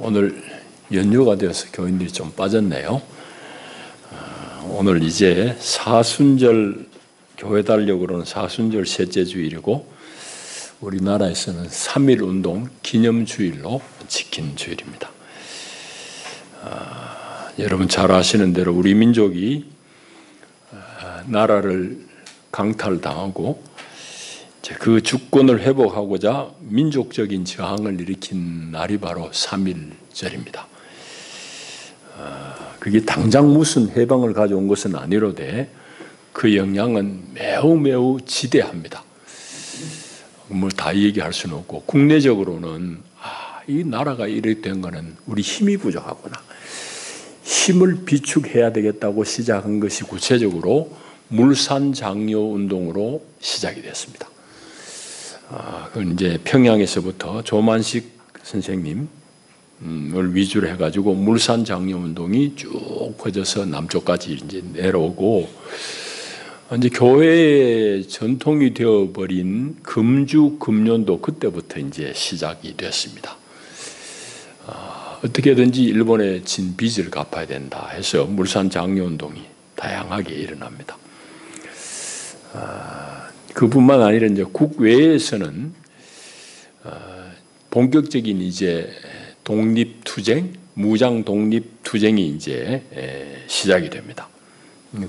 오늘 연휴가 되어서 교인들이 좀 빠졌네요. 오늘 이제 사순절, 교회 달력으로는 사순절 셋째 주일이고 우리나라에서는 3.1 운동 기념주일로 지킨 주일입니다. 여러분 잘 아시는 대로 우리 민족이 나라를 강탈당하고 그 주권을 회복하고자 민족적인 저항을 일으킨 날이 바로 3.1절입니다. 그게 당장 무슨 해방을 가져온 것은 아니로되 그 영향은 매우 지대합니다. 뭐 다 얘기할 수는 없고 국내적으로는 이 나라가 이렇게 된 거는 우리 힘이 부족하구나. 힘을 비축해야 되겠다고 시작한 것이 구체적으로 물산장려 운동으로 시작이 됐습니다. 그건 이제 평양에서부터 조만식 선생님을 위주로 해가지고 물산장려 운동이 쭉 퍼져서 남쪽까지 이제 내려오고 이제 교회의 전통이 되어버린 금주 금년도 그때부터 이제 시작이 됐습니다. 어떻게든지 일본에 진 빚을 갚아야 된다 해서 물산장려 운동이 다양하게 일어납니다. 그뿐만 아니라 이제 국외에서는 본격적인 이제 독립투쟁, 무장 독립투쟁이 이제 시작이 됩니다.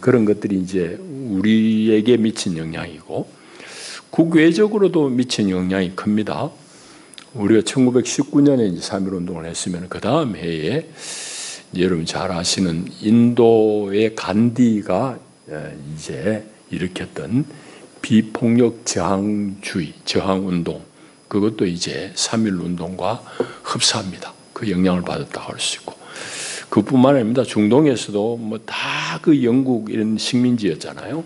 그런 것들이 이제 우리에게 미친 영향이고 국외적으로도 미친 영향이 큽니다. 우리가 1919년에 이제 3.1 운동을 했으면 그 다음 해에 여러분 잘 아시는 인도의 간디가 이제 일으켰던 비폭력 저항주의, 저항운동, 그것도 이제 3.1 운동과 흡사합니다. 그 영향을 받았다고 할 수 있고. 그뿐만 아닙니다. 중동에서도 뭐 다 그 영국 이런 식민지였잖아요.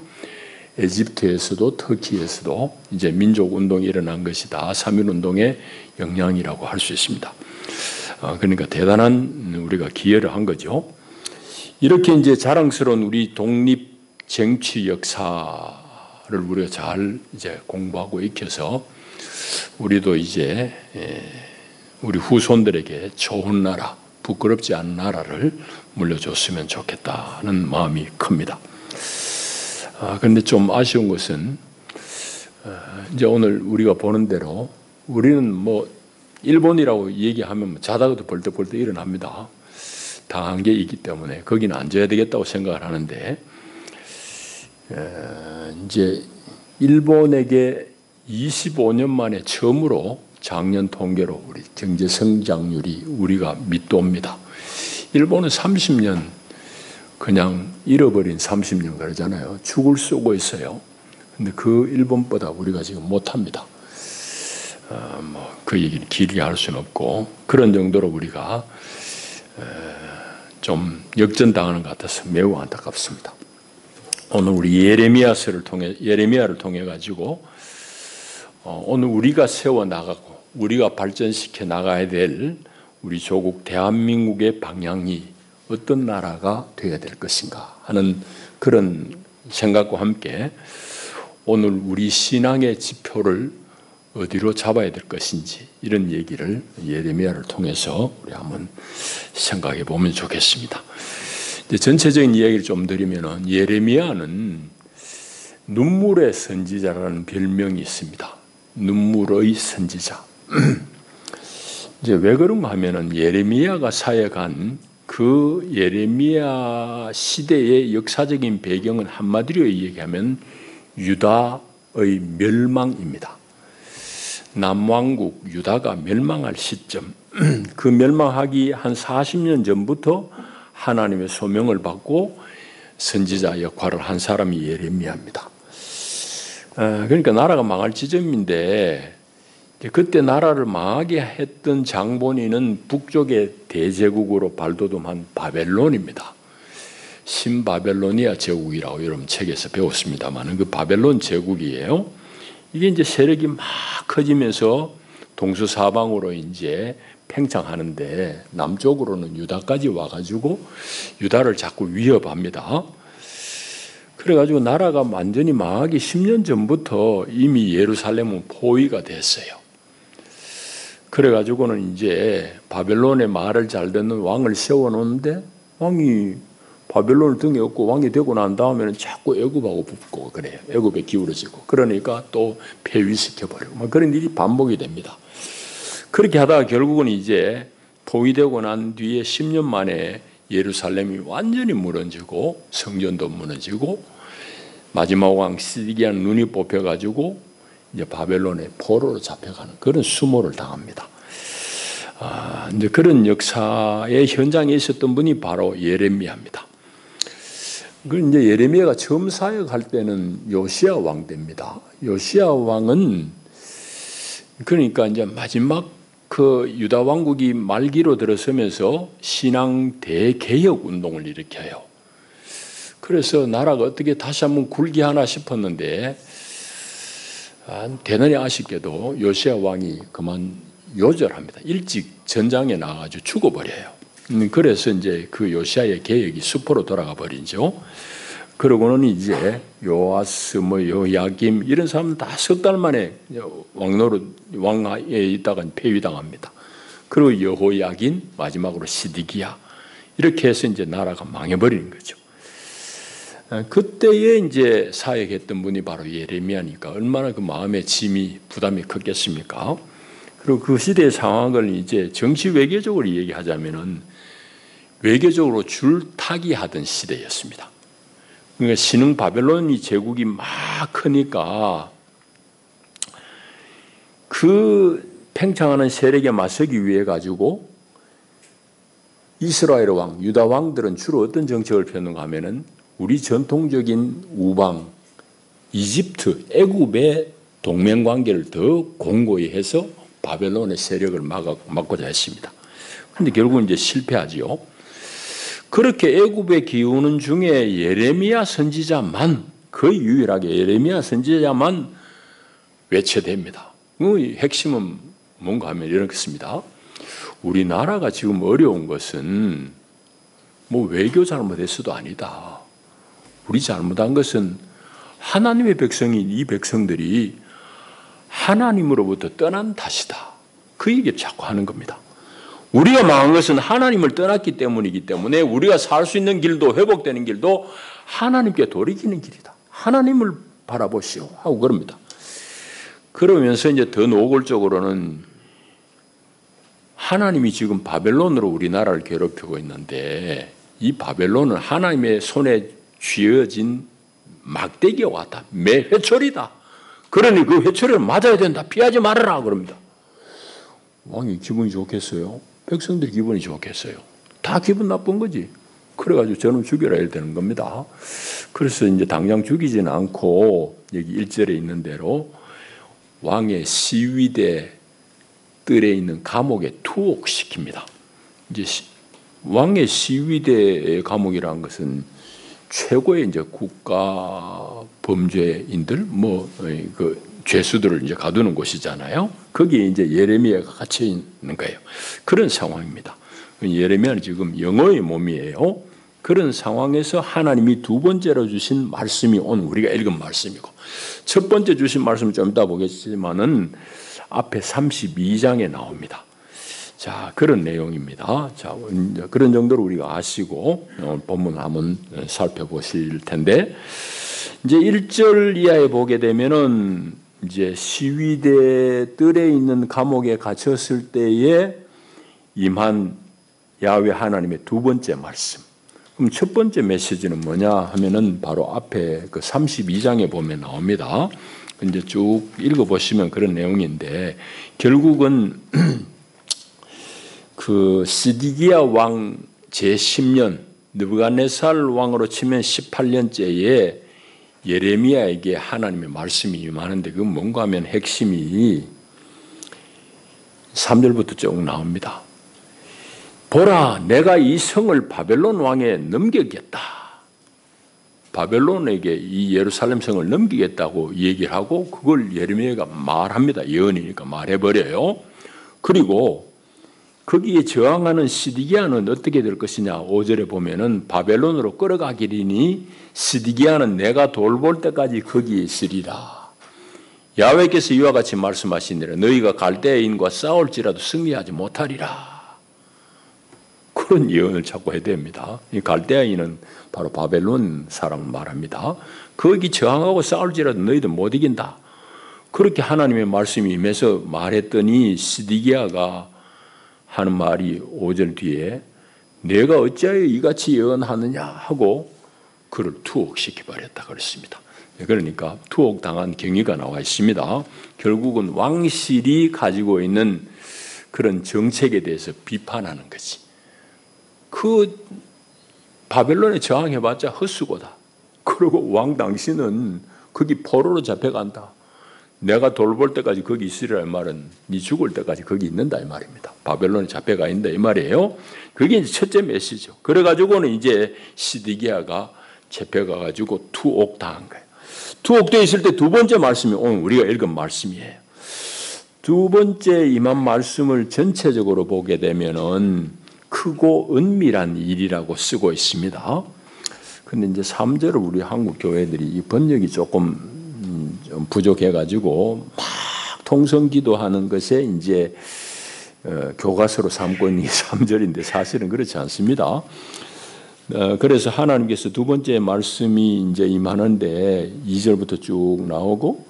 에집트에서도 터키에서도 이제 민족운동이 일어난 것이 다 3.1 운동의 영향이라고 할 수 있습니다. 그러니까 대단한 우리가 기여를 한 거죠. 이렇게 이제 자랑스러운 우리 독립 쟁취 역사 를 우리가 잘 이제 공부하고 익혀서 우리도 이제 우리 후손들에게 좋은 나라, 부끄럽지 않은 나라를 물려줬으면 좋겠다는 마음이 큽니다. 그런데 좀 아쉬운 것은 이제 오늘 우리가 보는 대로 우리는 뭐 일본이라고 얘기하면 자다가도 벌떡벌떡 일어납니다. 당한 게 있기 때문에 거기는 앉아야 되겠다고 생각을 하는데 이제 일본에게 25년 만에 처음으로 작년 통계로 우리 경제 성장률이 우리가 밑도입니다. 일본은 30년 그냥 잃어버린 30년 그러잖아요. 죽을 쏘고 있어요. 근데 그 일본보다 우리가 지금 못합니다. 그 얘기를 길게 할 수는 없고 그런 정도로 우리가 좀 역전당하는 것 같아서 매우 안타깝습니다. 오늘 우리 예레미야를 통해 가지고 오늘 우리가 세워 나가고 우리가 발전시켜 나가야 될 우리 조국 대한민국의 방향이 어떤 나라가 되어야 될 것인가 하는 그런 생각과 함께 오늘 우리 신앙의 지표를 어디로 잡아야 될 것인지 이런 얘기를 예레미야를 통해서 우리 한번 생각해 보면 좋겠습니다. 전체적인 이야기를 좀 드리면은 예레미야는 눈물의 선지자라는 별명이 있습니다. 눈물의 선지자. 이제 왜 그런가 하면은 예레미야가 사역한 그 예레미야 시대의 역사적인 배경은 한마디로 얘기하면 유다의 멸망입니다. 남왕국 유다가 멸망할 시점, 그 멸망하기 한 40년 전부터 하나님의 소명을 받고 선지자 역할을 한 사람이 예레미야입니다. 그러니까 나라가 망할 지점인데 그때 나라를 망하게 했던 장본인은 북쪽의 대제국으로 발돋움한 바벨론입니다. 신바벨로니아 제국이라고 여러분 책에서 배웠습니다만 그 바벨론 제국이에요. 이게 이제 세력이 막 커지면서 동서사방으로 이제 팽창하는데 남쪽으로는 유다까지 와가지고 유다를 자꾸 위협합니다. 그래가지고 나라가 완전히 망하기 10년 전부터 이미 예루살렘은 포위가 됐어요. 그래가지고는 이제 바벨론의 말을 잘 듣는 왕을 세워놓는데 왕이 바벨론을 등에 업고 왕이 되고 난 다음에는 자꾸 애굽하고 붙고 그래요. 애굽에 기울어지고 그러니까 또 폐위시켜버리고 막 그런 일이 반복이 됩니다. 그렇게 하다가 결국은 이제 포위되고 난 뒤에 10년 만에 예루살렘이 완전히 무너지고 성전도 무너지고 마지막 왕 시드기야는 눈이 뽑혀가지고 이제 바벨론의 포로로 잡혀가는 그런 수모를 당합니다. 이제 그런 역사의 현장에 있었던 분이 바로 예레미야입니다. 그 이제 예레미야가 처음 사역할 때는 요시야 왕 때입니다. 요시야 왕은 그러니까 이제 마지막 그 유다 왕국이 말기로 들어서면서 신앙 대개혁 운동을 일으켜요. 그래서 나라가 어떻게 다시 한번 굴기 하나 싶었는데 대단히 아쉽게도 요시야 왕이 그만 요절합니다. 일찍 전장에 나가가지고 죽어버려요. 그래서 이제 그 요시야의 개혁이 수포로 돌아가 버리죠. 그러고는 이제 요아스, 요야김 이런 사람은 다 석 달 만에 왕에 있다가 폐위당합니다. 그리고 여호야긴 마지막으로 시드기야 이렇게 해서 이제 나라가 망해버리는 거죠. 그때에 이제 사역했던 분이 바로 예레미야니까 얼마나 그 마음의 짐이 부담이 컸겠습니까? 그리고 그 시대의 상황을 이제 정치 외교적으로 얘기하자면은 외교적으로 줄타기 하던 시대였습니다. 그러니까 신흥 바벨론이 제국이 막 크니까 그 팽창하는 세력에 맞서기 위해 가지고 이스라엘 왕, 유다 왕들은 주로 어떤 정책을 펴는가 하면은 우리 전통적인 우방, 이집트, 애굽의 동맹관계를 더 공고히 해서 바벨론의 세력을 막고자 했습니다. 그런데 결국은 이제 실패하지요. 그렇게 애굽에 기우는 중에 예레미야 선지자만 거의 유일하게 예레미야 선지자만 외쳐댑니다. 핵심은 뭔가 하면 이렇습니다. 우리나라가 지금 어려운 것은 뭐 외교 잘못했어도 아니다. 우리 잘못한 것은 하나님의 백성인 이 백성들이 하나님으로부터 떠난 탓이다. 그 얘기를 자꾸 하는 겁니다. 우리가 망한 것은 하나님을 떠났기 때문이기 때문에 우리가 살 수 있는 길도 회복되는 길도 하나님께 돌이키는 길이다. 하나님을 바라보시오 하고 그럽니다. 그러면서 이제 더 노골적으로는 하나님이 지금 바벨론으로 우리나라를 괴롭히고 있는데 이 바벨론은 하나님의 손에 쥐어진 막대기와 같다. 매회초리다. 그러니 그 회초리를 맞아야 된다. 피하지 말아라 그럽니다. 왕이 기분이 좋겠어요? 백성들 기분이 좋겠어요? 다 기분 나쁜 거지. 그래가지고 저는 죽여라 해야 되는 겁니다. 그래서 이제 당장 죽이지는 않고 여기 1절에 있는 대로 왕의 시위대 뜰에 있는 감옥에 투옥시킵니다. 이제 왕의 시위대의 감옥이라는 것은 최고의 이제 국가 범죄인들, 그 죄수들을 이제 가두는 곳이잖아요. 거기에 이제 예레미야가 갇혀 있는 거예요. 그런 상황입니다. 예레미야는 지금 영어의 몸이에요. 그런 상황에서 하나님이 두 번째로 주신 말씀이 오늘 우리가 읽은 말씀이고, 첫 번째 주신 말씀 좀 이따 보겠지만은 앞에 32장에 나옵니다. 자, 그런 내용입니다. 자, 그런 정도로 우리가 아시고 본문 한번 살펴보실 텐데, 이제 1절 이하에 보게 되면은 이제 시위대 뜰에 있는 감옥에 갇혔을 때에 임한 야훼 하나님의 두 번째 말씀. 그럼 첫 번째 메시지는 뭐냐 하면은 바로 앞에 그 32장에 보면 나옵니다. 이제 쭉 읽어보시면 그런 내용인데, 결국은 그 시드기야 왕 제10년 느부갓네살 왕으로 치면 18년째에 예레미야에게 하나님의 말씀이 임하는데, 그건 뭔가 하면 핵심이 3절부터 쭉 나옵니다. 보라, 내가 이 성을 바벨론 왕에 넘기겠다. 바벨론에게 이 예루살렘 성을 넘기겠다고 얘기를 하고 그걸 예레미야가 말합니다. 예언이니까 말해버려요. 그리고 거기에 저항하는 시드기야는 어떻게 될 것이냐. 5절에 보면은 바벨론으로 끌어가기리니 시드기야는 내가 돌볼 때까지 거기에 있으리라. 야훼께서 이와 같이 말씀하시니라. 너희가 갈대아인과 싸울지라도 승리하지 못하리라. 그런 예언을 자꾸 해야 됩니다. 이 갈대아인은 바로 바벨론 사람 말합니다. 거기 저항하고 싸울지라도 너희들 못 이긴다. 그렇게 하나님의 말씀이 임해서 말했더니 시드기야가 하는 말이 5절 뒤에 내가 어찌하여 이같이 예언하느냐 하고 그를 투옥시켜버렸다 그랬습니다. 그러니까 투옥당한 경위가 나와 있습니다. 결국은 왕실이 가지고 있는 그런 정책에 대해서 비판하는 거지. 그 바벨론에 저항해봤자 헛수고다. 그리고 왕 당신은 거기 포로로 잡혀간다. 내가 돌볼 때까지 거기 있으리라 이 말은 네 죽을 때까지 거기 있는다 이 말입니다. 바벨론에 잡혀가 있는다 이 말이에요. 그게 이제 첫째 메시지죠. 그래가지고는 이제 시드기야가 잡혀가가지고 투옥당한 거예요. 투옥되어 있을 때 두 번째 말씀이 오늘 우리가 읽은 말씀이에요. 두 번째 임한 말씀을 전체적으로 보게 되면은 크고 은밀한 일이라고 쓰고 있습니다. 근데 이제 3절을 우리 한국 교회들이 이 번역이 조금 좀 부족해가지고 막 통성기도하는 것에 이제 교과서로 삼고 있는 게 3절인데 사실은 그렇지 않습니다. 그래서 하나님께서 두 번째 말씀이 이제 임하는데 2절부터 쭉 나오고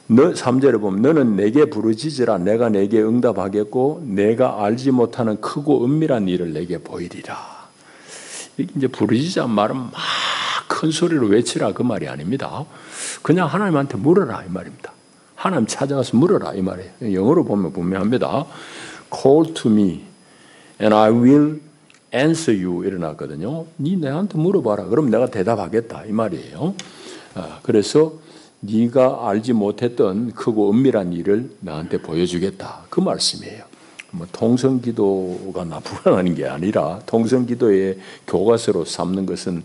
3절에 보면 너는 내게 부르짖으라 내가 내게 응답하겠고 내가 알지 못하는 크고 은밀한 일을 내게 보이리라. 이게 이제 부르짖으란 말은 막 큰 소리로 외치라 그 말이 아닙니다. 그냥 하나님한테 물어라 이 말입니다. 하나님 찾아가서 물어라 이 말이에요. 영어로 보면 분명합니다. Call to me and I will answer you 일어났거든요. 네 내한테 물어봐라. 그럼 내가 대답하겠다 이 말이에요. 그래서 네가 알지 못했던 크고 은밀한 일을 나한테 보여주겠다 그 말씀이에요. 뭐 통성기도가 나쁘다는 게 아니라 통성기도의 교과서로 삼는 것은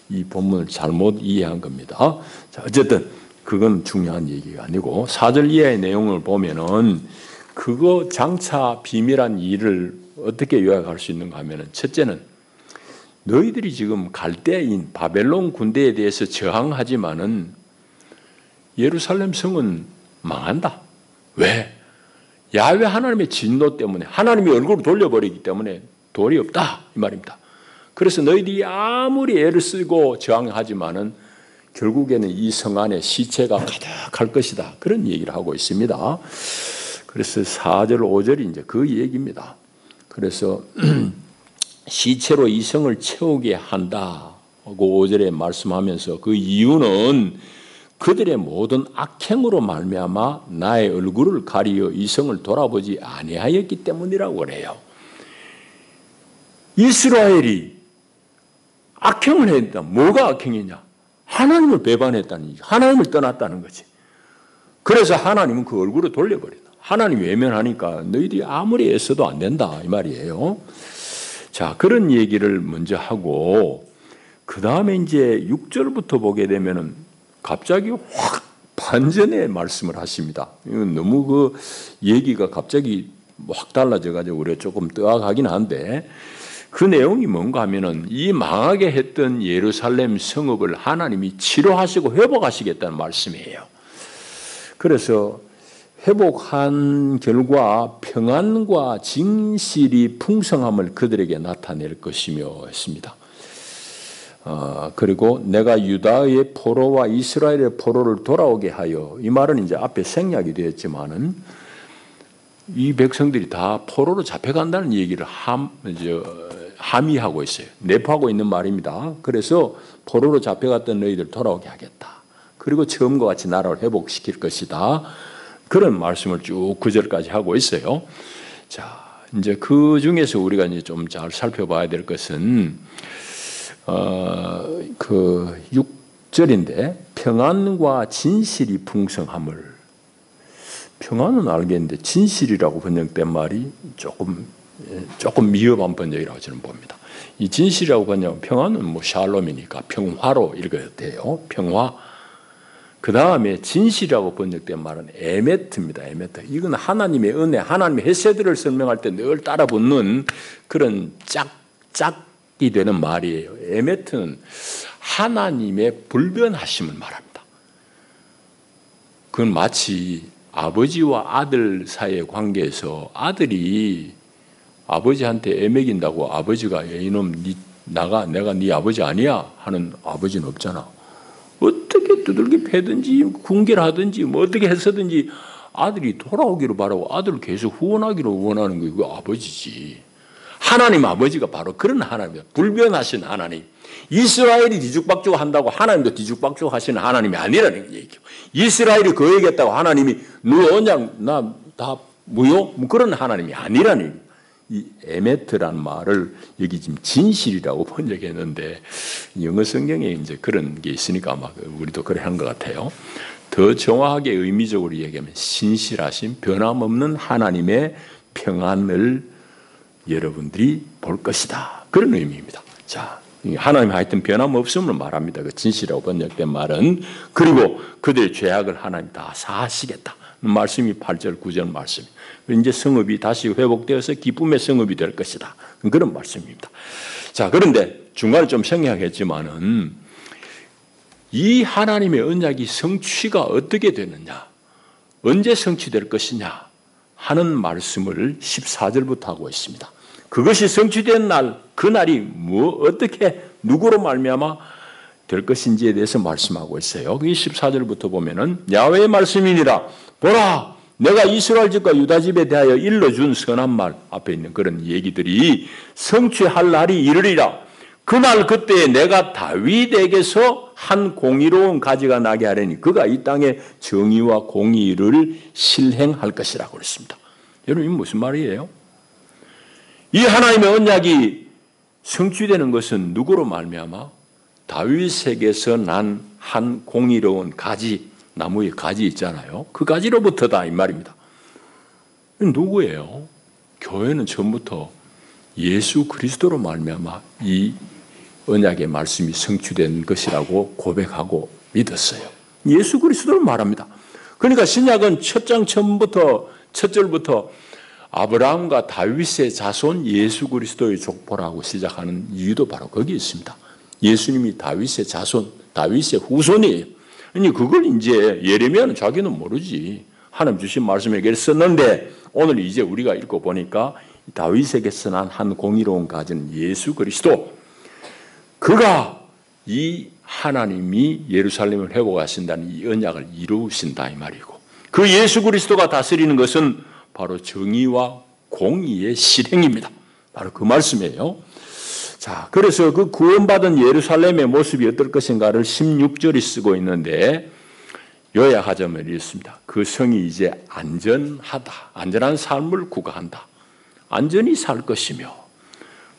이 본문을 잘못 이해한 겁니다. 자, 어쨌든 그건 중요한 얘기가 아니고 4절 이하의 내용을 보면은 그거 장차 비밀한 일을 어떻게 요약할 수 있는가 하면은 첫째는 너희들이 지금 갈대아인 바벨론 군대에 대해서 저항하지만은 예루살렘 성은 망한다. 왜? 야훼 하나님의 진노 때문에 하나님이 얼굴을 돌려버리기 때문에 돌이 없다 이 말입니다. 그래서 너희들이 아무리 애를 쓰고 저항하지만은 결국에는 이 성 안에 시체가 가득할 것이다. 그런 얘기를 하고 있습니다. 그래서 4절 5절이 이제 그 얘기입니다. 그래서 시체로 이 성을 채우게 한다고 5절에 말씀하면서 그 이유는 그들의 모든 악행으로 말미암아 나의 얼굴을 가리어 이 성을 돌아보지 아니하였기 때문이라고 그래요. 이스라엘이 악행을 했다. 뭐가 악행이냐? 하나님을 배반했다는 얘기. 하나님을 떠났다는 거지. 그래서 하나님은 그 얼굴을 돌려버린다. 하나님 외면하니까 너희들이 아무리 애써도 안 된다 이 말이에요. 자, 그런 얘기를 먼저 하고 그 다음에 이제 6절부터 보게 되면은 갑자기 확 반전의 말씀을 하십니다. 이건 너무 그 얘기가 갑자기 확 달라져가지고 우리가 조금 뜨악하긴 한데 그 내용이 뭔가 하면은 이 망하게 했던 예루살렘 성읍을 하나님이 치료하시고 회복하시겠다는 말씀이에요. 그래서 회복한 결과 평안과 진실이 풍성함을 그들에게 나타낼 것이며 했습니다. 그리고 내가 유다의 포로와 이스라엘의 포로를 돌아오게 하여 이 말은 이제 앞에 생략이 되었지만은 이 백성들이 다 포로로 잡혀간다는 얘기를 함의하고 있어요. 내포하고 있는 말입니다. 그래서 포로로 잡혀갔던 너희들 돌아오게 하겠다. 그리고 처음과 같이 나라를 회복시킬 것이다. 그런 말씀을 쭉 9절까지 하고 있어요. 자, 이제 그 중에서 우리가 이제 좀 잘 살펴봐야 될 것은 그 6절인데 평안과 진실이 풍성함을 평안은 알겠는데 진실이라고 번역된 말이 조금 미흡한 번역이라고 저는 봅니다. 이 진실이라고 번역하면 평안은 뭐 샬롬이니까 평화로 읽어야 돼요. 평화. 그 다음에 진실이라고 번역된 말은 에메트입니다. 에메트. 이건 하나님의 은혜, 하나님의 헤세드를 설명할 때 늘 따라붙는 그런 짝이 되는 말이에요. 에메트는 하나님의 불변하심을 말합니다. 그건 마치 아버지와 아들 사이의 관계에서 아들이 아버지한테 애먹인다고 아버지가 이놈 내가 네 아버지 아니야 하는 아버지는 없잖아. 어떻게 두들겨 패든지 궁결하든지 뭐 어떻게 해서든지 아들이 돌아오기를 바라고 아들을 계속 후원하기를 원하는 게 그 아버지지. 하나님 아버지가 바로 그런 하나님이에요. 불변하신 하나님. 이스라엘이 뒤죽박죽 한다고 하나님도 뒤죽박죽 하시는 하나님이 아니라는 얘기예요. 이스라엘이 거역했다고 하나님이 너 언약 나 다 무효? 뭐 그런 하나님이 아니라는 얘기예요. 이 에메트라는 말을 여기 지금 진실이라고 번역했는데 영어 성경에 이제 그런 게 있으니까 아마 우리도 그래 한 것 같아요. 더 정확하게 의미적으로 얘기하면 신실하신 변함없는 하나님의 평안을 여러분들이 볼 것이다. 그런 의미입니다. 자, 하나님 하여튼 변함없음을 말합니다. 그 진실이라고 번역된 말은. 그리고 그들의 죄악을 하나님 다 사하시겠다. 말씀이 8절 9절 말씀. 이제 성읍이 다시 회복되어서 기쁨의 성읍이 될 것이다. 그런 말씀입니다. 자, 그런데 중간에 좀 생략했지만은 이 하나님의 언약이 성취가 어떻게 되느냐, 언제 성취될 것이냐 하는 말씀을 14절부터 하고 있습니다. 그것이 성취된 날, 그날이 어떻게 누구로 말미암아 될 것인지에 대해서 말씀하고 있어요. 이 14절부터 보면은 야훼의 말씀이니라. 보라, 내가 이스라엘 집과 유다 집에 대하여 일러준 선한 말, 앞에 있는 그런 얘기들이 성취할 날이 이르리라. 그날 그때에 내가 다윗에게서 한 공의로운 가지가 나게 하려니 그가 이 땅에 정의와 공의를 실행할 것이라고 그랬습니다. 여러분, 이게 무슨 말이에요? 이 하나님의 언약이 성취되는 것은 누구로 말미암아? 다윗에게서 난 한 공의로운 가지, 나무의 가지 있잖아요. 그 가지로부터다 이 말입니다. 누구예요? 교회는 처음부터 예수 그리스도로 말미암아 이 언약의 말씀이 성취된 것이라고 고백하고 믿었어요. 예수 그리스도로 말합니다. 그러니까 신약은 첫 장 처음부터 첫 절부터 아브라함과 다윗의 자손 예수 그리스도의 족보라고 시작하는 이유도 바로 거기에 있습니다. 예수님이 다윗의 자손, 다윗의 후손이에요. 아니 그걸 이제 예레미야는 자기는 모르지. 하나님 주신 말씀에게 썼는데 오늘 이제 우리가 읽고 보니까 다윗에게서 난 한 공의로운 가지는 예수 그리스도. 그가 이 하나님이 예루살렘을 회복하신다는 이 언약을 이루신다 이 말이고, 그 예수 그리스도가 다스리는 것은 바로 정의와 공의의 실행입니다. 바로 그 말씀이에요. 자, 그래서 그 구원받은 예루살렘의 모습이 어떨 것인가를 16절이 쓰고 있는데 요약하자면 이렇습니다. 그 성이 이제 안전하다. 안전한 삶을 구가한다. 안전히 살 것이며,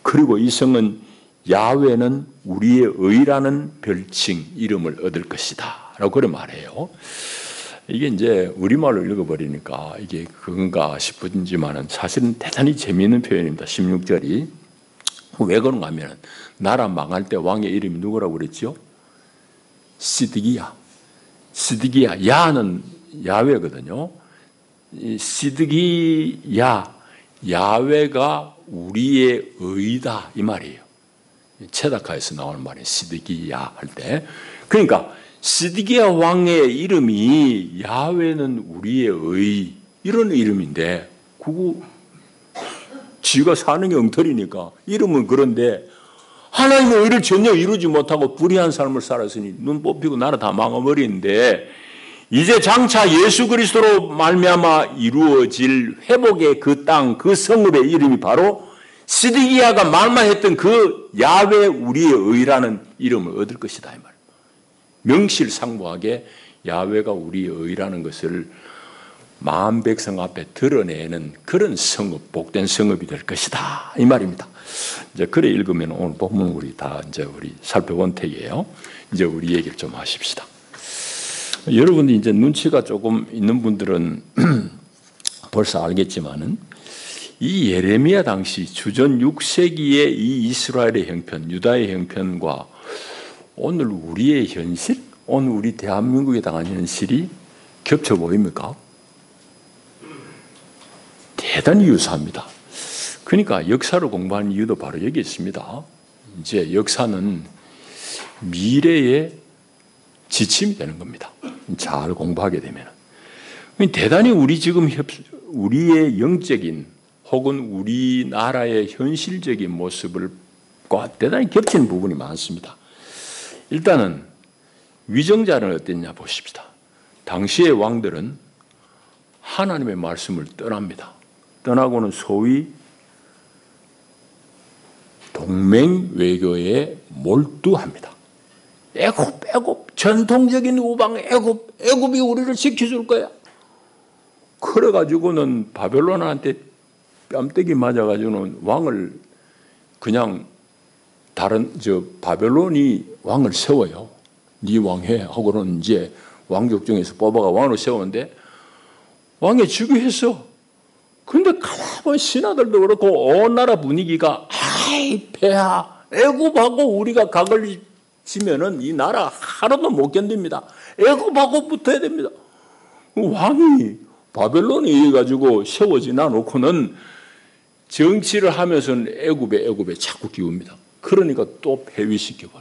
그리고 이 성은 야훼는 우리의 의라는 별칭, 이름을 얻을 것이다 라고 그래 말해요. 이게 이제 우리말로 읽어버리니까 이게 그건가 싶은지만은 사실은 대단히 재미있는 표현입니다. 16절이. 왜 그런가 하면 나라 망할 때 왕의 이름이 누구라고 그랬죠? 시드기야. 시드기야. 야는 야훼거든요. 시드기야. 야훼가 우리의 의다 이 말이에요. 체다카에서 나오는 말이에요. 시드기야 할 때. 그러니까 시드기야 왕의 이름이 야훼는 우리의 의, 이런 이름인데 그거 지가 사는 게 엉터리니까 이름은 그런데 하나님의 의를 전혀 이루지 못하고 불의한 삶을 살았으니 눈 뽑히고 나라 다 망해버리는데 이제 장차 예수 그리스도로 말미암아 이루어질 회복의 그 땅, 그 성읍의 이름이 바로 시드기야가 말만했던 그 야훼 우리의 의라는 이름을 얻을 것이다 이 말. 명실상부하게 야훼가 우리의 의라는 것을 마음 백성 앞에 드러내는 그런 성읍, 복된 성읍이 될 것이다 이 말입니다. 이제 그래 읽으면 오늘 본문 우리 다 이제 우리 살펴본 text이에요. 이제 우리 얘기를 좀 하십시다. 여러분이 이제 눈치가 조금 있는 분들은 벌써 알겠지만은 이 예레미야 당시 주전 6세기의 이 이스라엘의 형편, 유다의 형편과 오늘 우리의 현실, 오늘 우리 대한민국에 당한 현실이 겹쳐 보입니까? 대단히 유사합니다. 그러니까 역사를 공부하는 이유도 바로 여기 있습니다. 이제 역사는 미래의 지침이 되는 겁니다. 잘 공부하게 되면. 대단히 우리의 영적인 혹은 우리나라의 현실적인 모습과 대단히 겹치는 부분이 많습니다. 일단은 위정자는 어땠냐 보십시다. 당시의 왕들은 하나님의 말씀을 떠납니다. 떠나고는 소위 동맹 외교에 몰두합니다. 애굽, 전통적인 우방 애굽이 우리를 지켜줄 거야. 그래가지고는 바벨론한테 뺨때기 맞아가지고는 왕을 그냥 바벨론이 왕을 세워요. 네 왕해 하고는 이제 왕족 중에서 뽑아가 왕으로 세우는데 왕이 즉위했어. 근데 가만히 신하들도 그렇고 온 나라 분위기가 아이 폐하 애굽하고 우리가 각을 지면은 이 나라 하나도 못 견딥니다. 애굽하고 붙어야 됩니다. 왕이 바벨론에 의해 가지고 세워지나 놓고는 정치를 하면서는 애굽에 자꾸 기웁니다. 그러니까 또 폐위시키고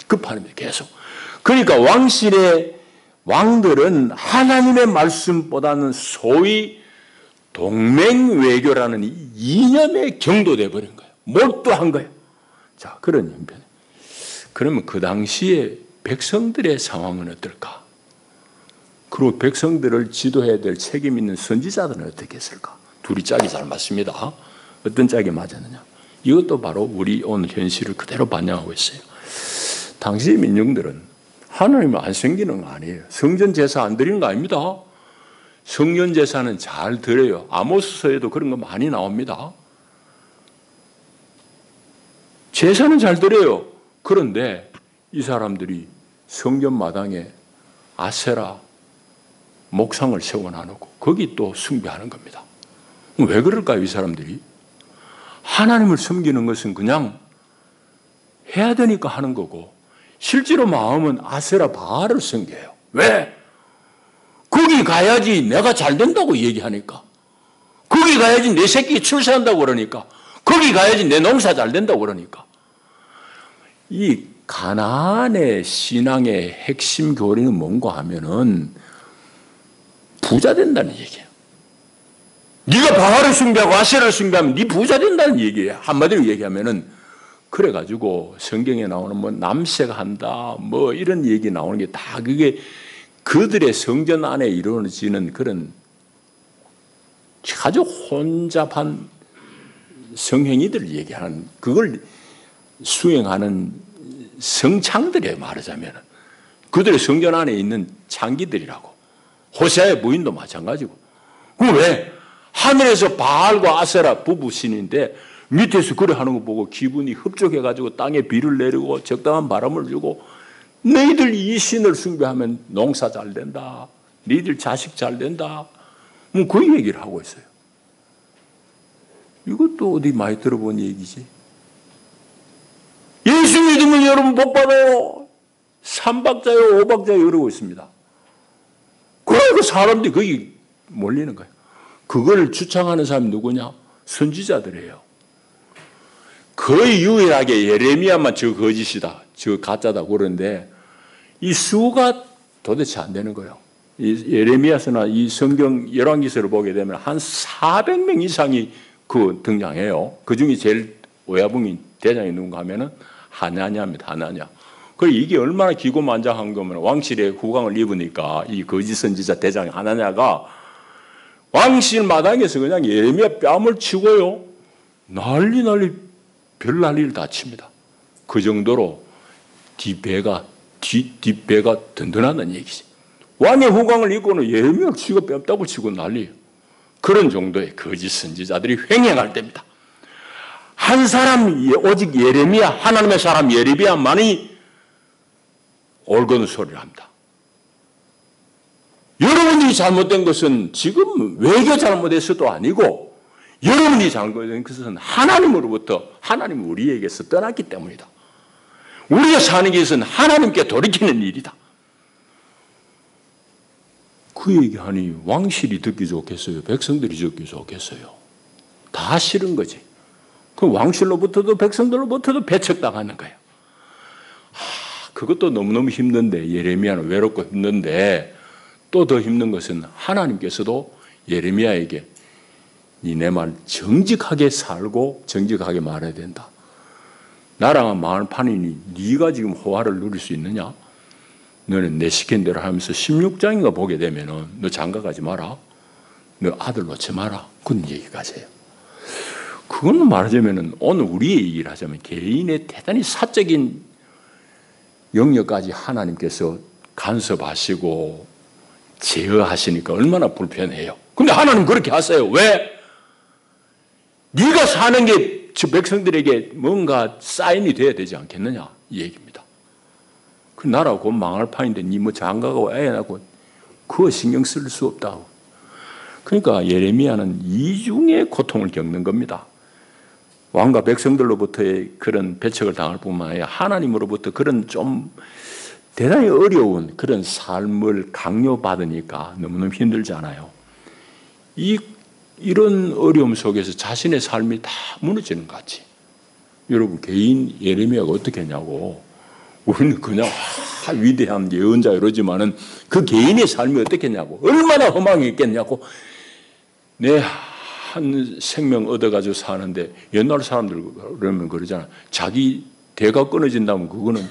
급합니다. 계속. 그러니까 왕들은 하나님의 말씀보다는 소위 동맹 외교라는 이념에 경도돼 버린 거예요. 몰두한 거예요. 자, 그런 형편. 그러면 그 당시에 백성들의 상황은 어떨까? 그리고 백성들을 지도해야 될 책임 있는 선지자들은 어떻게 했을까? 둘이 짝이 잘 맞습니다. 어떤 짝이 맞았느냐? 이것도 바로 우리 오늘 현실을 그대로 반영하고 있어요. 당시 민중들은 하나님을 안 섬기는 거 아니에요. 성전 제사 안 드리는 거 아닙니다. 성전 제사는 잘 드려요. 아모스서에도 그런 거 많이 나옵니다. 제사는 잘 드려요. 그런데 이 사람들이 성전 마당에 아세라 목상을 세워놔놓고 거기 또 숭배하는 겁니다. 왜 그럴까요, 이 사람들이? 하나님을 섬기는 것은 그냥 해야 되니까 하는 거고 실제로 마음은 아세라 바알을 섬겨요. 왜? 거기 가야지 내가 잘 된다고 얘기하니까. 거기 가야지 내 새끼 출세한다고 그러니까. 거기 가야지 내 농사 잘 된다고 그러니까. 이 가나안의 신앙의 핵심 교리는 뭔가 하면은 부자 된다는 얘기예요. 네가 바알을 숭배하고 아세라를 숭배하면 네 부자 된다는 얘기예요. 한마디로 얘기하면은 그래가지고 성경에 나오는 뭐 남색한다 뭐 이런 얘기 나오는 게 다 그게 그들의 성전 안에 이루어지는 그런 아주 혼잡한 성행위들을 얘기하는 그걸 수행하는 성창들이에요. 말하자면 그들의 성전 안에 있는 창기들이라고. 호세아의 부인도 마찬가지고. 그 왜? 하늘에서 바알과 아세라 부부신인데 밑에서 그래 하는 거 보고 기분이 흡족해가지고 땅에 비를 내리고 적당한 바람을 주고 너희들 이 신을 숭배하면 농사 잘 된다. 너희들 자식 잘 된다. 뭐 그 얘기를 하고 있어요. 이것도 어디 많이 들어본 얘기지. 예수 믿으면 여러분 복 받아요. 3박자요 5박자요 이러고 있습니다. 그러니까 사람들이 거기 몰리는 거예요. 그걸 주창하는 사람이 누구냐? 선지자들이에요. 거의 유일하게 예레미야만 저 거짓이다, 저 가짜다 그러는데 이 수가 도대체 안 되는 거예요. 이 예레미야서나 이 성경 열왕기서를 보게 되면 한 400명 이상이 그 등장해요. 그 중에 제일 오야붕이 대장이 누군가 하면은 하나냐입니다. 하나냐. 그 이게 얼마나 기고만장한 거면 왕실의 후광을 입으니까 이 거짓 선지자 대장 하나냐가 왕실 마당에서 그냥 예레미야 뺨을 치고요. 난리 별 난리를 다 칩니다. 그 정도로 뒷배가 든든하다는 얘기지. 왕의 후광을 입고는 예레미야를 치고 뺨따고 치고 난리예요. 그런 정도의 거짓 선지자들이 횡행할 때입니다. 한 사람 오직 예레미야 하나님의 사람 예레미야만이 옳거든 소리를 합니다. 여러분이 잘못된 것은 지금 외교 잘못해서도 아니고 여러분이 잘못된 것은 하나님으로부터 하나님 우리에게서 떠났기 때문이다. 우리가 사는 것은 하나님께 돌이키는 일이다. 그 얘기하니 왕실이 듣기 좋겠어요? 백성들이 듣기 좋겠어요? 다 싫은 거지. 그 왕실로부터도 백성들로부터도 배척당하는 거예요. 그것도 너무너무 힘든데 예레미야는 외롭고 힘든데 또 더 힘든 것은 하나님께서도 예레미야에게 네 말 정직하게 살고 정직하게 말해야 된다. 나라가 망할 판이니 네가 지금 호화를 누릴 수 있느냐? 너는 내 시킨 대로 하면서 16장인가 보게 되면은 너 장가 가지 마라. 너 아들 놓지 마라. 그런 얘기까지 해요. 그거는 말하자면은 오늘 우리의 얘기를 하자면 개인의 대단히 사적인 영역까지 하나님께서 간섭하시고 제어하시니까 얼마나 불편해요. 근데 하나님 그렇게 하세요. 왜? 네가 사는 게 저 백성들에게 뭔가 사인이 돼야 되지 않겠느냐 이 얘기입니다. 그 나라가 곧 망할 판인데 니 뭐 장가가고 애 낳고 그거 신경 쓸 수 없다고. 그러니까 예레미야는 이중의 고통을 겪는 겁니다. 왕과 백성들로부터의 그런 배척을 당할 뿐만 아니라 하나님으로부터 그런 좀 대단히 어려운 그런 삶을 강요받으니까 너무너무 힘들잖아요. 이런 어려움 속에서 자신의 삶이 다 무너지는 것 같지. 여러분 개인 예레미야가 어떻게 했냐고. 우리는 그냥 위대한 예언자 이러지만은 그 개인의 삶이 어떻게 했냐고. 얼마나 허망이 있겠냐고. 내 한 생명 얻어가지고 사는데 옛날 사람들 그러면 그러잖아. 자기 대가 끊어진다면 그거는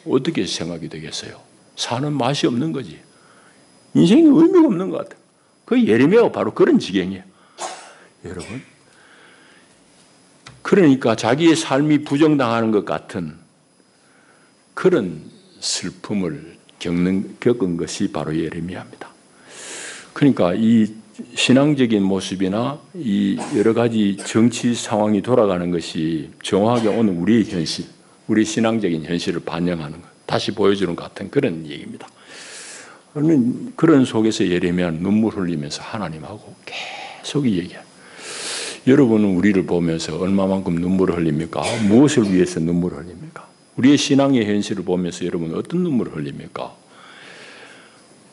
어떻게 생각이 되겠어요? 사는 맛이 없는 거지. 인생이 의미가 없는 것 같아. 그 예레미야가 바로 그런 지경이에요. 여러분. 그러니까 자기의 삶이 부정당하는 것 같은 그런 슬픔을 겪은 것이 바로 예레미야입니다. 그러니까 이 신앙적인 모습이나 이 여러 가지 정치 상황이 돌아가는 것이 정확하게 오늘 우리의 현실, 우리 신앙적인 현실을 반영하는 것, 다시 보여주는 것 같은 그런 얘기입니다. 그러면 그런 속에서 예레미야는 눈물 흘리면서 하나님하고 계속 얘기해요. 여러분은 우리를 보면서 얼마만큼 눈물을 흘립니까? 무엇을 위해서 눈물을 흘립니까? 우리의 신앙의 현실을 보면서 여러분은 어떤 눈물을 흘립니까?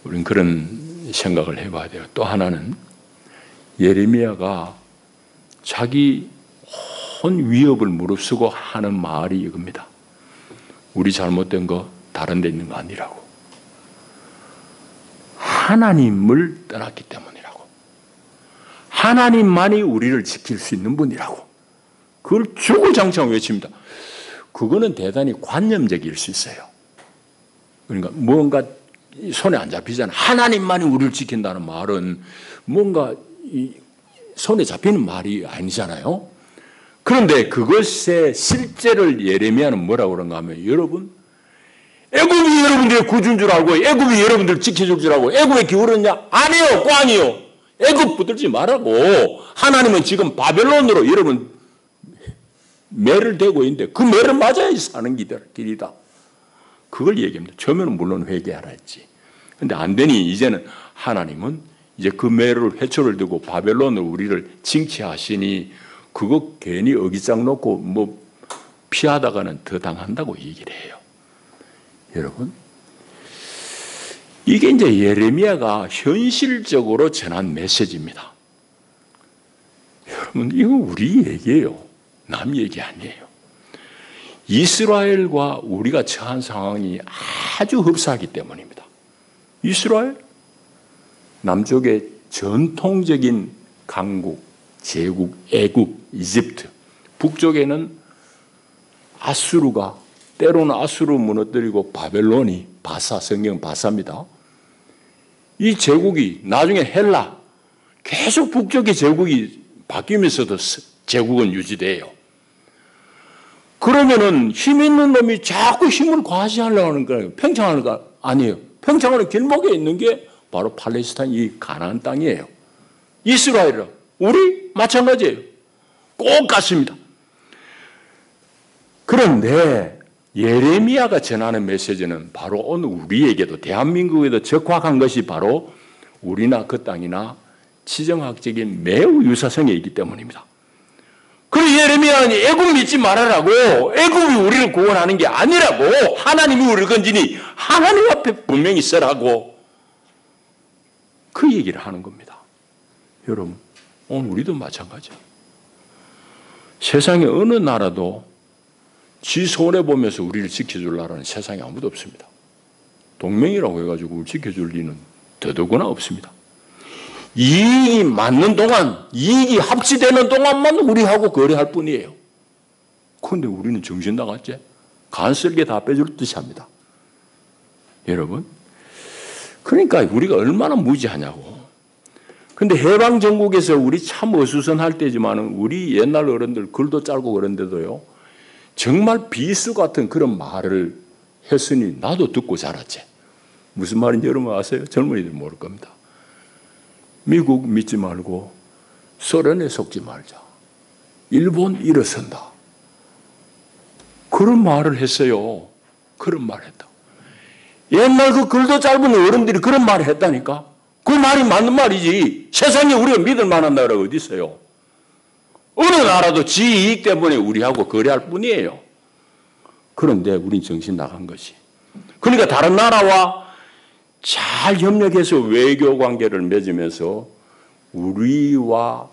우리는 그런 생각을 해봐야 돼요. 또 하나는 예레미야가 자기 온 위협을 무릅쓰고 하는 말이 이겁니다. 우리 잘못된 거 다른 데 있는 거 아니라고. 하나님을 떠났기 때문이라고. 하나님만이 우리를 지킬 수 있는 분이라고. 그걸 주구장창 외칩니다. 그거는 대단히 관념적일 수 있어요. 그러니까 뭔가 손에 안 잡히잖아요. 하나님만이 우리를 지킨다는 말은 뭔가 손에 잡히는 말이 아니잖아요. 그런데 그것의 실제를 예레미야는 뭐라고 그런가 하면 여러분 애굽이 여러분들의 구준 줄 알고 애굽이 여러분들을 지켜줄 줄 알고 애굽에 기울었냐? 아니요. 꽝이요. 애굽 붙들지 말라고. 하나님은 지금 바벨론으로 여러분 매를 대고 있는데 그 매를 맞아야지 사는 길이다. 그걸 얘기합니다. 처음에는 물론 회개하라 했지. 근데 안 되니 이제는 하나님은 이제 그 매를 회초를 들고 바벨론으로 우리를 징치하시니 그거 괜히 어기장 놓고 뭐 피하다가는 더 당한다고 얘기를 해요. 여러분, 이게 이제 예레미야가 현실적으로 전한 메시지입니다. 여러분, 이거 우리 얘기예요. 남 얘기 아니에요. 이스라엘과 우리가 처한 상황이 아주 흡사하기 때문입니다. 이스라엘, 남쪽의 전통적인 강국, 제국, 애국, 이집트, 북쪽에는 아수르가 때로는 아수르 무너뜨리고 바벨론이 바사, 성경 바사입니다. 이 제국이 나중에 헬라, 계속 북쪽의 제국이 바뀌면서도 제국은 유지돼요. 그러면은 힘 있는 놈이 자꾸 힘을 과시하려고 하는 거예요. 평창하는 거 아니에요. 평창하는 길목에 있는 게 바로 팔레스타인 이 가나안 땅이에요. 이스라엘은 우리 마찬가지예요. 꼭 같습니다. 그런데 예레미야가 전하는 메시지는 바로 오늘 우리에게도 대한민국에도 적확한 것이 바로 우리나 그 땅이나 지정학적인 매우 유사성이 있기 때문입니다. 그리고 예레미야는 애굽 믿지 말아라고, 애굽이 우리를 구원하는 게 아니라고, 하나님이 우리를 건지니 하나님 앞에 분명히 서라고 그 얘기를 하는 겁니다. 여러분, 오늘 우리도 마찬가지예요. 세상에 어느 나라도 지 손해보면서 우리를 지켜줄 나라는 세상에 아무도 없습니다. 동맹이라고 해가지고 우리를 지켜줄 리는 더더구나 없습니다. 이익이 맞는 동안, 이익이 합치되는 동안만 우리하고 거래할 뿐이에요. 그런데 우리는 정신 나갔지? 간쓸게 다 빼줄 듯이 합니다. 여러분, 그러니까 우리가 얼마나 무지하냐고. 근데 해방 전국에서 우리 참 어수선할 때지만 우리 옛날 어른들 글도 짧고 그런데도요, 정말 비수 같은 그런 말을 했으니 나도 듣고 자랐지. 무슨 말인지 여러분 아세요? 젊은이들 모를 겁니다. 미국 믿지 말고 소련에 속지 말자. 일본 일어선다. 그런 말을 했어요. 그런 말을 했다. 옛날 그 글도 짧은 어른들이 그런 말을 했다니까. 그 말이 맞는 말이지. 세상에 우리가 믿을 만한 나라가 어디 있어요? 어느 나라도 지 이익 때문에 우리하고 거래할 뿐이에요. 그런데 우린 정신 나간 것이. 그러니까 다른 나라와 잘 협력해서 외교 관계를 맺으면서 우리와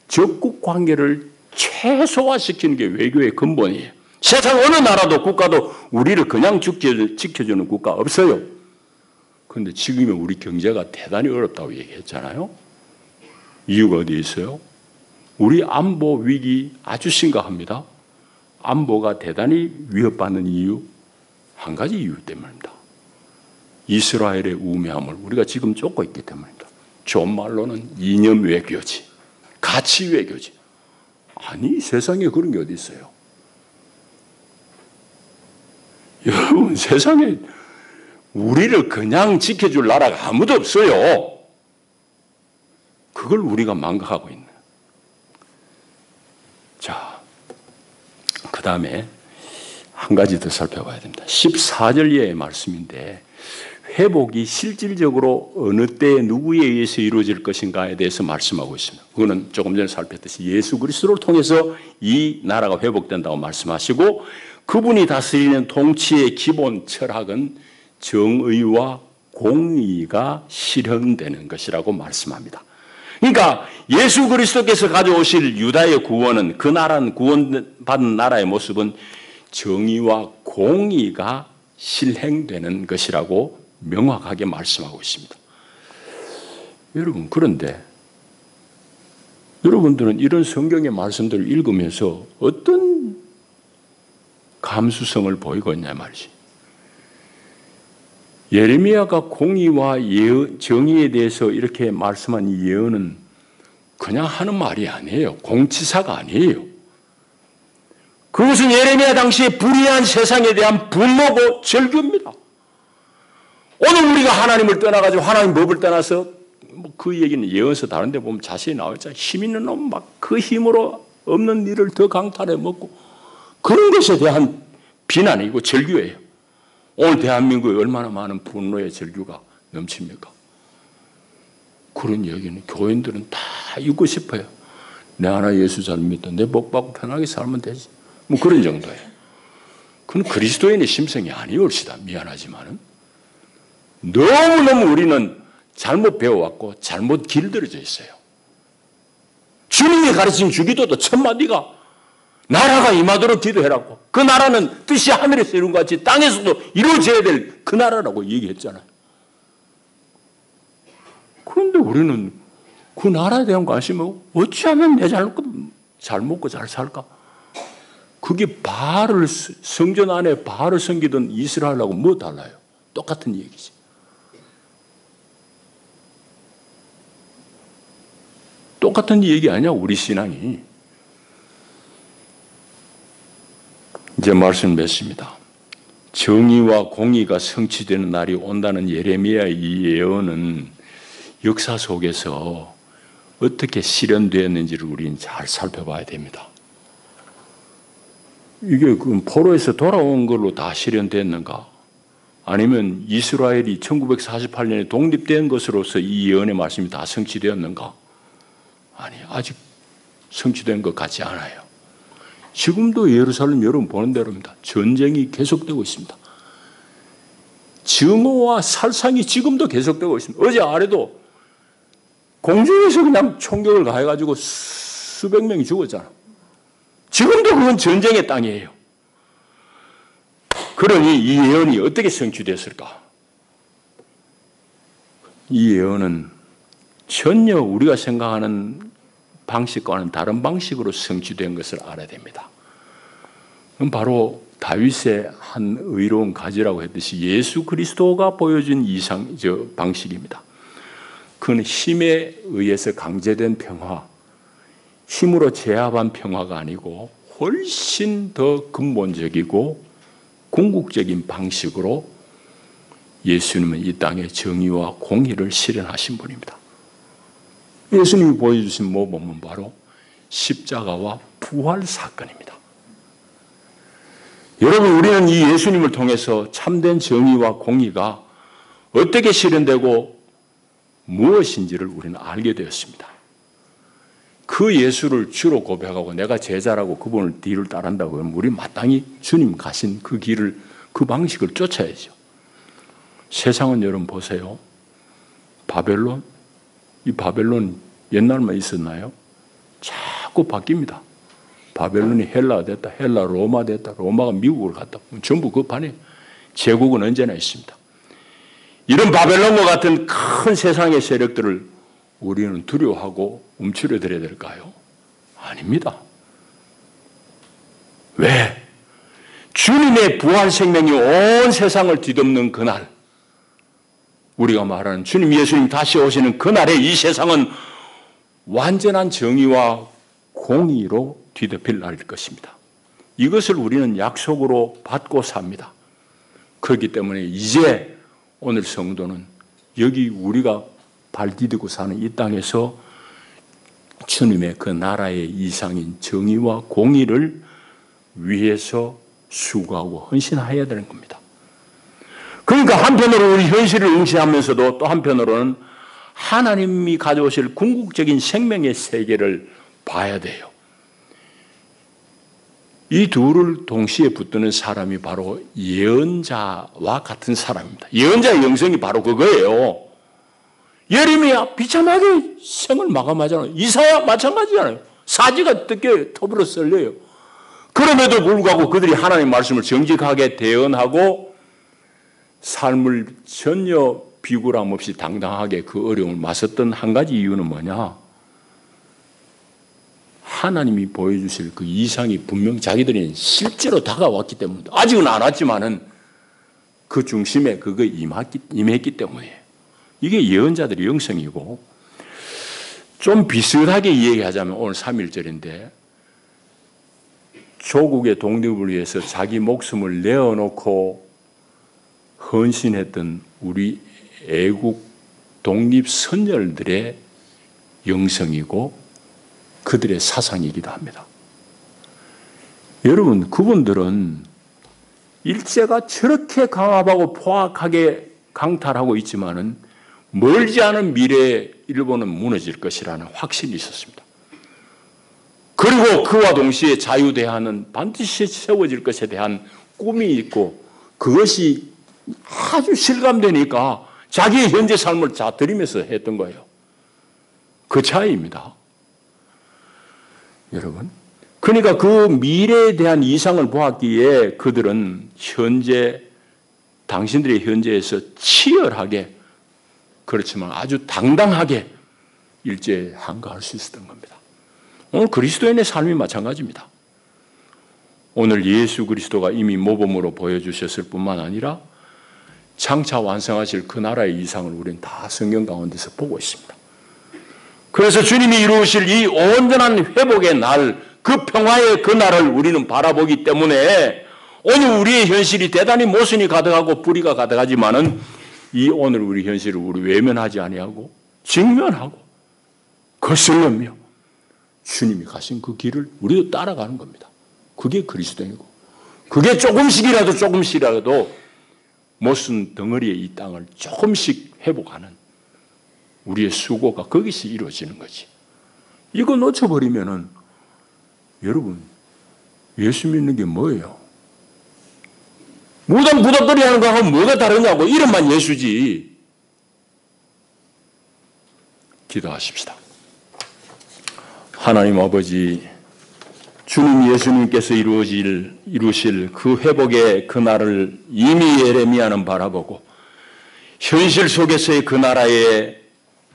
적국 관계를 최소화시키는 게 외교의 근본이에요. 세상 어느 나라도 국가도 우리를 그냥 지켜주는 국가 없어요. 그런데 지금은 우리 경제가 대단히 어렵다고 얘기했잖아요. 이유가 어디에 있어요? 우리 안보 위기 아주 심각합니다. 안보가 대단히 위협받는 이유, 한 가지 이유 때문입니다. 이스라엘의 우매함을 우리가 지금 쫓고 있기 때문입니다. 좋은 말로는 이념 외교지, 가치 외교지. 아니, 세상에 그런 게 어디 있어요? 여러분, 세상에 우리를 그냥 지켜줄 나라가 아무도 없어요. 그걸 우리가 망각하고 있는. 자, 그 다음에 한 가지 더 살펴봐야 됩니다. 14절 이하의 말씀인데, 회복이 실질적으로 어느 때 누구에 의해서 이루어질 것인가에 대해서 말씀하고 있습니다. 그거는 조금 전에 살폈듯이 예수 그리스도를 통해서 이 나라가 회복된다고 말씀하시고, 그분이 다스리는 통치의 기본 철학은 정의와 공의가 실현되는 것이라고 말씀합니다. 그러니까 예수 그리스도께서 가져오실 유다의 구원은, 그 나라는 구원받은 나라의 모습은 정의와 공의가 실행되는 것이라고 명확하게 말씀하고 있습니다. 여러분, 그런데 여러분들은 이런 성경의 말씀들을 읽으면서 어떤 감수성을 보이고 있냐 말이지. 예레미야가 공의와 정의에 대해서 이렇게 말씀한 이 예언은 그냥 하는 말이 아니에요. 공치사가 아니에요. 그것은 예레미야 당시에 불의한 세상에 대한 분노고 절규입니다. 오늘 우리가 하나님을 떠나가지고 하나님 법을 떠나서 그 얘기는 예언서 다른 데 보면 자세히 나와있잖아요. 힘 있는 놈 막 그 힘으로 없는 일을 더 강탈해 먹고, 그런 것에 대한 비난이고 절규예요. 오늘 대한민국에 얼마나 많은 분노의 절규가 넘칩니까? 그런 얘기는 교인들은 다 읽고 싶어요. 내 하나 예수 잘 믿다. 내 복 받고 편하게 살면 되지. 뭐 그런 정도예요. 그건 그리스도인의 심성이 아니올시다. 미안하지만은. 너무너무 우리는 잘못 배워왔고 잘못 길들여져 있어요. 주님이 가르친 주기도도 첫마디가 나라가 임하도록 기도해라고. 그 나라는 뜻이 하늘에서 이룬 것 같이 땅에서도 이루어져야 될 그 나라라고 얘기했잖아요. 그런데 우리는 그 나라에 대한 관심이 어찌하면 내 잘 먹고 잘 살까? 그게 성전 안에 바알을 섬기던 이스라엘하고 뭐 달라요? 똑같은 얘기지. 똑같은 얘기 아니야, 우리 신앙이. 이제 말씀 맺습니다. 정의와 공의가 성취되는 날이 온다는 예레미야의 이 예언은 역사 속에서 어떻게 실현되었는지를 우리는 잘 살펴봐야 됩니다. 이게 그 포로에서 돌아온 걸로 다 실현됐는가? 아니면 이스라엘이 1948년에 독립된 것으로서 이 예언의 말씀이 다 성취되었는가? 아니, 아직 성취된 것 같지 않아요. 지금도 예루살렘 여러분 보는 대로입니다. 전쟁이 계속되고 있습니다. 증오와 살상이 지금도 계속되고 있습니다. 어제 아래도 공중에서 그냥 총격을 가해가지고 수백 명이 죽었잖아. 지금도 그건 전쟁의 땅이에요. 그러니 이 예언이 어떻게 성취됐을까? 이 예언은 전혀 우리가 생각하는 방식과는 다른 방식으로 성취된 것을 알아야 됩니다. 그럼 바로 다윗의 한 의로운 가지라고 했듯이 예수 그리스도가 보여준 방식입니다. 그는 힘에 의해서 강제된 평화, 힘으로 제압한 평화가 아니고 훨씬 더 근본적이고 궁극적인 방식으로 예수님은 이 땅에 정의와 공의를 실현하신 분입니다. 예수님이 보여주신 모범은 바로 십자가와 부활 사건입니다. 여러분, 우리는 이 예수님을 통해서 참된 정의와 공의가 어떻게 실현되고 무엇인지를 우리는 알게 되었습니다. 그 예수를 주로 고백하고 내가 제자라고 그분을 뒤를 따른다고 하면 우리 마땅히 주님 가신 그 길을, 그 방식을 쫓아야죠. 세상은 여러분 보세요. 바벨론, 이 바벨론 옛날만 있었나요? 자꾸 바뀝니다. 바벨론이 헬라가 됐다, 헬라 로마 됐다, 로마가 미국으로 갔다. 전부 그 판에 제국은 언제나 있습니다. 이런 바벨론과 같은 큰 세상의 세력들을 우리는 두려워하고 움츠러들어야 될까요? 아닙니다. 왜? 주님의 부활 생명이 온 세상을 뒤덮는 그날, 우리가 말하는 주님 예수님 다시 오시는 그날에 이 세상은 완전한 정의와 공의로 뒤덮일 날일 것입니다. 이것을 우리는 약속으로 받고 삽니다. 그렇기 때문에 이제 오늘 성도는 여기 우리가 발 디디고 사는 이 땅에서 주님의 그 나라의 이상인 정의와 공의를 위해서 수고하고 헌신해야 되는 겁니다. 그러니까 한편으로 우리 현실을 응시하면서도 또 한편으로는 하나님이 가져오실 궁극적인 생명의 세계를 봐야 돼요. 이 둘을 동시에 붙드는 사람이 바로 예언자와 같은 사람입니다. 예언자의 영성이 바로 그거예요. 예레미야 비참하게 생을 마감하잖아요. 이사야 마찬가지잖아요. 사지가 어떻게 톱으로 썰려요. 그럼에도 불구하고 그들이 하나님의 말씀을 정직하게 대언하고 삶을 전혀 비굴함 없이 당당하게 그 어려움을 맞섰던 한 가지 이유는 뭐냐? 하나님이 보여주실 그 이상이 분명 자기들이 실제로 다가왔기 때문입니다. 아직은 안 왔지만은 그 중심에 그거 임했기 때문이에요. 이게 예언자들의 영성이고, 좀 비슷하게 이야기하자면 오늘 3.1절인데 조국의 독립을 위해서 자기 목숨을 내어놓고 헌신했던 우리 애국 독립 선열들의 영성이고 그들의 사상이기도 합니다. 여러분, 그분들은 일제가 저렇게 강압하고 포악하게 강탈하고 있지만은 멀지 않은 미래에 일본은 무너질 것이라는 확신이 있었습니다. 그리고 그와 동시에 자유대한은 반드시 세워질 것에 대한 꿈이 있고 그것이 아주 실감되니까 자기의 현재 삶을 다 드리면서 했던 거예요. 그 차이입니다. 여러분, 그러니까 그 미래에 대한 이상을 보았기에 그들은 현재, 당신들의 현재에서 치열하게, 그렇지만 아주 당당하게 일제에 항거할 수 있었던 겁니다. 오늘 그리스도인의 삶이 마찬가지입니다. 오늘 예수 그리스도가 이미 모범으로 보여주셨을 뿐만 아니라 장차 완성하실 그 나라의 이상을 우리는 다 성경 가운데서 보고 있습니다. 그래서 주님이 이루실 이 온전한 회복의 날, 그 평화의 그 날을 우리는 바라보기 때문에 오늘 우리의 현실이 대단히 모순이 가득하고 불의가 가득하지만은 이 오늘 우리 현실을 우리 외면하지 아니하고 직면하고 거슬려며 주님이 가신 그 길을 우리도 따라가는 겁니다. 그게 그리스도이고, 그게 조금씩이라도 모순 덩어리의 이 땅을 조금씩 회복하는 우리의 수고가 거기서 이루어지는 거지. 이거 놓쳐버리면은 여러분, 예수 믿는 게 뭐예요? 무당 부닥거리 하는 거하고 뭐가 다르냐고. 이름만 예수지. 기도하십시다. 하나님 아버지, 주님 예수님께서 이루실 그 회복의 그 날을 이미 예레미야는 바라보고 현실 속에서의 그 나라의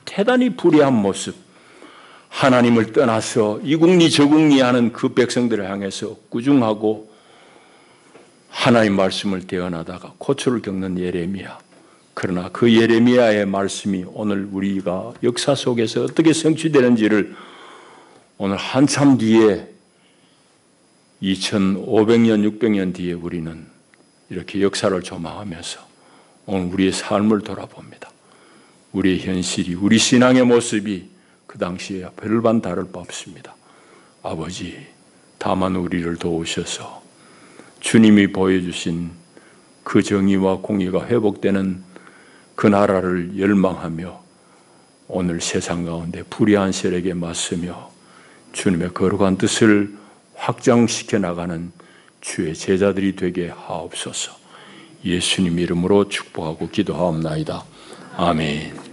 대단히 불의한 모습, 하나님을 떠나서 이국리 저국리 하는 그 백성들을 향해서 꾸중하고 하나님 말씀을 대언하다가 고초를 겪는 예레미야. 그러나 그 예레미야의 말씀이 오늘 우리가 역사 속에서 어떻게 성취되는지를 오늘 한참 뒤에 2500년, 600년 뒤에 우리는 이렇게 역사를 조망하면서 오늘 우리의 삶을 돌아봅니다. 우리의 현실이, 우리 신앙의 모습이 그 당시에 별반 다를 바 없습니다. 아버지, 다만 우리를 도우셔서 주님이 보여주신 그 정의와 공의가 회복되는 그 나라를 열망하며 오늘 세상 가운데 불의한 세력에 맞서며 주님의 거룩한 뜻을 확장시켜 나가는 주의 제자들이 되게 하옵소서. 예수님 이름으로 축복하고 기도하옵나이다. 아멘.